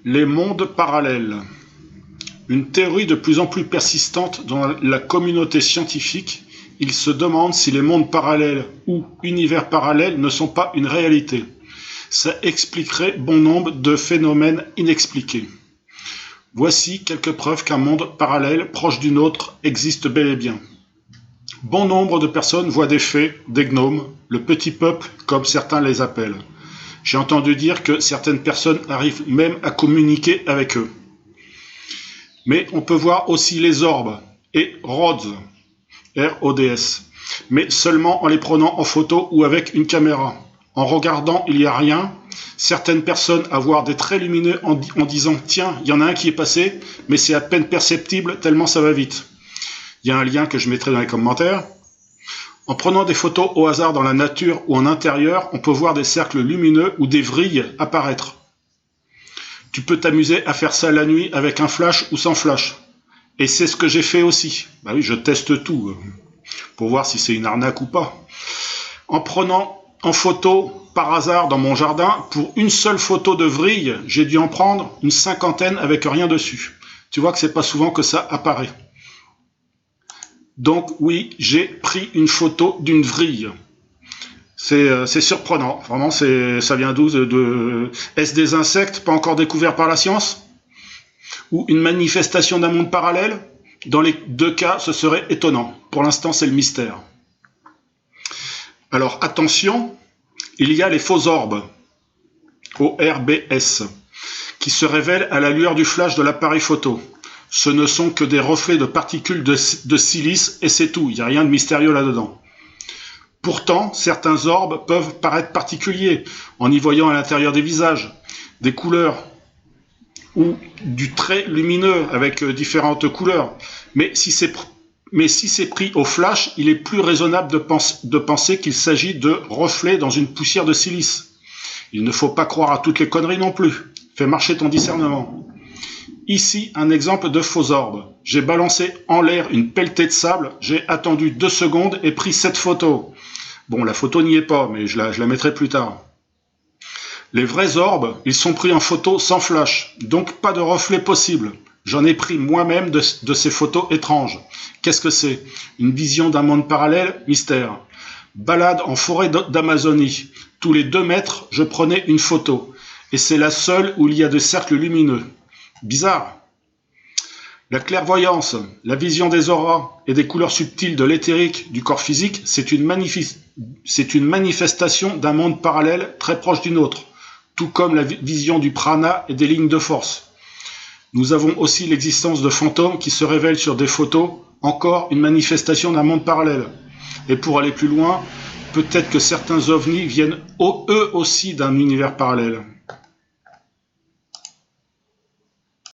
Les mondes parallèles. Une théorie de plus en plus persistante dans la communauté scientifique, il se demande si les mondes parallèles ou univers parallèles ne sont pas une réalité. Ça expliquerait bon nombre de phénomènes inexpliqués. Voici quelques preuves qu'un monde parallèle proche du nôtre existe bel et bien. Bon nombre de personnes voient des fées, des gnomes, le petit peuple comme certains les appellent. J'ai entendu dire que certaines personnes arrivent même à communiquer avec eux. Mais on peut voir aussi les orbes et Rhodes, R-O-D-S, mais seulement en les prenant en photo ou avec une caméra. En regardant, il n'y a rien. Certaines personnes à voir des traits lumineux en disant « Tiens, il y en a un qui est passé, mais c'est à peine perceptible tellement ça va vite. » Il y a un lien que je mettrai dans les commentaires. En prenant des photos au hasard dans la nature ou en intérieur, on peut voir des cercles lumineux ou des vrilles apparaître. Tu peux t'amuser à faire ça la nuit avec un flash ou sans flash. Et c'est ce que j'ai fait aussi. Bah oui, je teste tout pour voir si c'est une arnaque ou pas. En prenant en photo par hasard dans mon jardin, pour une seule photo de vrille, j'ai dû en prendre une 50aine avec rien dessus. Tu vois que c'est pas souvent que ça apparaît. Donc oui, j'ai pris une photo d'une vrille. C'est surprenant, vraiment, ça vient d'où Est-ce des insectes pas encore découverts par la science? Ou une manifestation d'un monde parallèle? Dans les deux cas, ce serait étonnant. Pour l'instant, c'est le mystère. Alors attention, il y a les faux orbes, ORBS, qui se révèlent à la lueur du flash de l'appareil photo. Ce ne sont que des reflets de particules de silice et c'est tout, il n'y a rien de mystérieux là-dedans. Pourtant, certains orbes peuvent paraître particuliers en y voyant à l'intérieur des visages, des couleurs ou du trait lumineux avec différentes couleurs. Mais si c'est pris au flash, il est plus raisonnable de penser qu'il s'agit de reflets dans une poussière de silice. Il ne faut pas croire à toutes les conneries non plus. Fais marcher ton discernement. Ici, un exemple de faux orbe. J'ai balancé en l'air une pelletée de sable, j'ai attendu 2 secondes et pris cette photo. Bon, la photo n'y est pas, mais je la mettrai plus tard. Les vrais orbes, ils sont pris en photo sans flash, donc pas de reflet possible. J'en ai pris moi-même de ces photos étranges. Qu'est-ce que c'est? Une vision d'un monde parallèle? Mystère. Balade en forêt d'Amazonie. Tous les 2 mètres, je prenais une photo. Et c'est la seule où il y a des cercles lumineux. Bizarre. La clairvoyance, la vision des auras et des couleurs subtiles de l'éthérique du corps physique, c'est une manifestation d'un monde parallèle très proche du nôtre, tout comme la vision du prana et des lignes de force. Nous avons aussi l'existence de fantômes qui se révèlent sur des photos, encore une manifestation d'un monde parallèle. Et pour aller plus loin, peut-être que certains ovnis viennent eux aussi d'un univers parallèle.